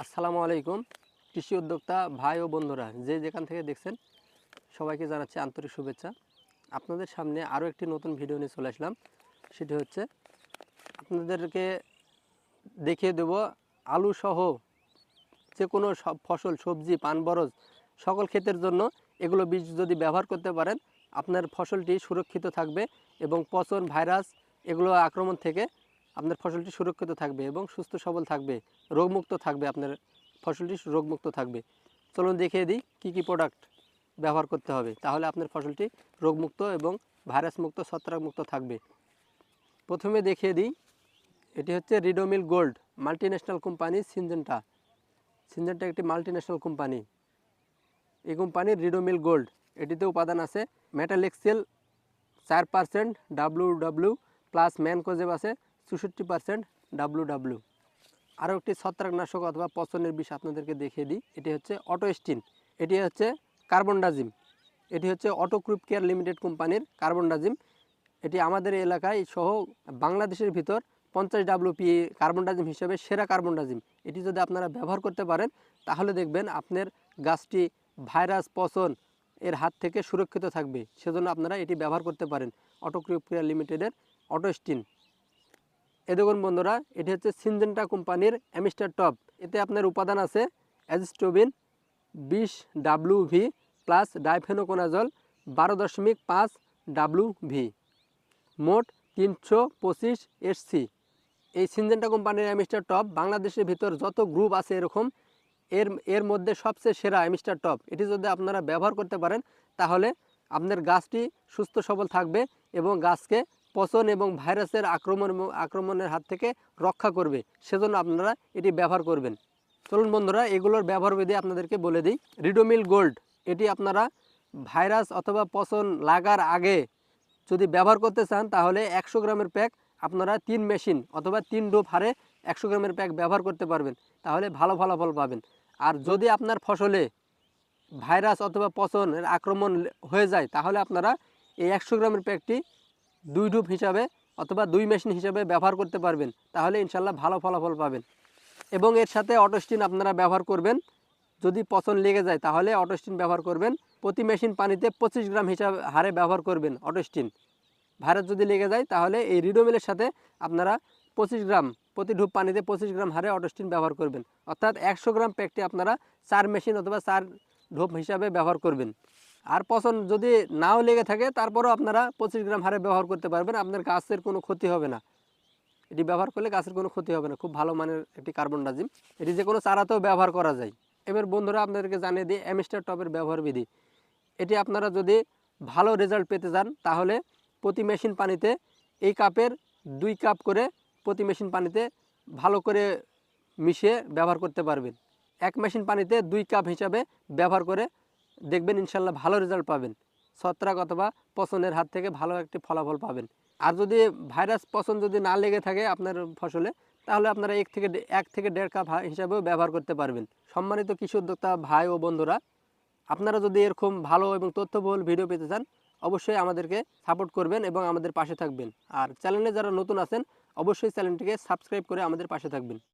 আসসালামু আলাইকুম কৃষি উদ্যোক্তা ভাই ও বন্ধুরা যে যেখান থেকে দেখছেন সবাইকে জানাচ্ছি আন্তরিক শুভেচ্ছা। আপনাদের সামনে আরও একটি নতুন ভিডিও নিয়ে চলে আসলাম। সেটি হচ্ছে আপনাদেরকে দেখিয়ে দেব আলু সহ যে কোনো সব ফসল, সবজি, পান বরজ সকল ক্ষেতের জন্য এগুলো বীজ যদি ব্যবহার করতে পারেন আপনার ফসলটি সুরক্ষিত থাকবে এবং পচন, ভাইরাস এগুলো আক্রমণ থেকে আপনার ফসলটি সুরক্ষিত থাকবে এবং সুস্থ সবল থাকবে, রোগমুক্ত থাকবে, আপনার ফসলটি রোগমুক্ত থাকবে। চলুন দেখিয়ে দিই কী কী প্রোডাক্ট ব্যবহার করতে হবে, তাহলে আপনার ফসলটি রোগমুক্ত এবং ভাইরাসমুক্ত, ছত্রাকমুক্ত থাকবে। প্রথমে দেখিয়ে দিই, এটি হচ্ছে Ridomil gold multinational company Syngenta. Syngenta একটি মাল্টিন্যাশনাল কোম্পানি। এই কোম্পানির রিডোমিল গোল্ড, এটিতে উপাদান আছে মেটালেক্সেল 4% WW প্লাস ম্যানকোজেব আছে 64% WW। আরও একটি ছত্রাকনাশক অথবা পচনের বিষ আপনাদেরকে দেখিয়ে দিই, এটি হচ্ছে অটোস্টিন। এটি হচ্ছে কার্বনডাজিম। এটি হচ্ছে অটোক্রুপ কেয়ার লিমিটেড কোম্পানির কার্বনডাজিম। এটি আমাদের এলাকায় সহ বাংলাদেশের ভিতর 50 WPA কার্বনডাজিম হিসেবে সেরা কার্বনডাজিম। এটি যদি আপনারা ব্যবহার করতে পারেন তাহলে দেখবেন আপনার গাছটি ভাইরাস, পচন এর হাত থেকে সুরক্ষিত থাকবে। সেজন্য আপনারা এটি ব্যবহার করতে পারেন, অটোক্রুপ কেয়ার লিমিটেডের অটোস্টিন। এ দেখুন বন্ধুরা, এটি হচ্ছে সিনজেন্টা কোম্পানির অ্যামিস্টার টপ। এতে আপনার উপাদান আছে অ্যাজিস্টোবিন 20 WV প্লাস ডাইফেনোকোনাজল 12.5 WV, মোট 325 SC। এই সিনজেন্টা কোম্পানির অ্যামিস্টার টপ বাংলাদেশের ভিতর যত গ্রুপ আছে এরকম এর মধ্যে সবচেয়ে সেরা অ্যামিস্টার টপ। এটি যদি আপনারা ব্যবহার করতে পারেন তাহলে আপনার গাছটি সুস্থ সবল থাকবে এবং গাছকে পচন এবং ভাইরাসের আক্রমণের হাত থেকে রক্ষা করবে। সেজন্য আপনারা এটি ব্যবহার করবেন। চলুন বন্ধুরা, এগুলোর ব্যবহার বিধি আপনাদেরকে বলে দিই। রিডোমিল গোল্ড, এটি আপনারা ভাইরাস অথবা পচন লাগার আগে যদি ব্যবহার করতে চান তাহলে 100 গ্রামের প্যাক আপনারা 3 মেশিন অথবা 3 ডোপ হারে 100 গ্রামের প্যাক ব্যবহার করতে পারবেন, তাহলে ভালো ফলাফল পাবেন। আর যদি আপনার ফসলে ভাইরাস অথবা পচনের আক্রমণ হয়ে যায় তাহলে আপনারা এই 100 গ্রামের প্যাকটি 2 ডোপ হিসাবে অথবা 2 মেশিন হিসাবে ব্যবহার করতে পারবেন, তাহলে ইনশাল্লাহ ভালো ফলাফল পাবেন। এবং এর সাথে অটোস্টিন আপনারা ব্যবহার করবেন। যদি পচন লেগে যায় তাহলে অটোস্টিন ব্যবহার করবেন। প্রতি মেশিন পানিতে 25 গ্রাম হিসাবে হারে ব্যবহার করবেন অটোস্টিন। ভাইরাস যদি লেগে যায় তাহলে এই রিডোমিলের সাথে আপনারা 25 গ্রাম, প্রতি ঢুপ পানিতে 25 গ্রাম হারে অটোস্টিন ব্যবহার করবেন। অর্থাৎ 100 গ্রাম প্যাকটি আপনারা 4 মেশিন অথবা 4 ঢোপ হিসাবে ব্যবহার করবেন। আর পচন যদি নাও লেগে থাকে তারপরেও আপনারা 25 গ্রাম হারে ব্যবহার করতে পারবেন, আপনার গাছের কোনো ক্ষতি হবে না। এটি ব্যবহার করলে গাছের কোনো ক্ষতি হবে না। খুব ভালো মানের একটি কার্বনডাজিম। এটি যে কোনো চারাতেও ব্যবহার করা যায়। এবার বন্ধুরা আপনাদেরকে জানিয়ে দিই অ্যামিস্টার টপের ব্যবহার বিধি। এটি আপনারা যদি ভালো রেজাল্ট পেতে চান তাহলে প্রতি মেশিন পানিতে এই কাপের 2 কাপ করে প্রতি মেশিন পানিতে ভালো করে মিশিয়ে ব্যবহার করতে পারবেন। 1 মেশিন পানিতে 2 কাপ হিসাবে ব্যবহার করে দেখবেন ইনশাল্লাহ ভালো রেজাল্ট পাবেন। ছত্রাক অথবা পচনের হাত থেকে ভালো একটি ফলাফল পাবেন। আর যদি ভাইরাস, পচন যদি না লেগে থাকে আপনার ফসলে তাহলে আপনারা 1 থেকে 1.5 কাপ হিসাবেও ব্যবহার করতে পারবেন। সম্মানিত কৃষি উদ্যোক্তা ভাই ও বন্ধুরা, আপনারা যদি এরকম ভালো এবং তথ্যবহুল ভিডিও পেতে চান অবশ্যই আমাদেরকে সাপোর্ট করবেন এবং আমাদের পাশে থাকবেন। আর চ্যানেলে যারা নতুন আছেন অবশ্যই চ্যানেলটিকে সাবস্ক্রাইব করে আমাদের পাশে থাকবেন।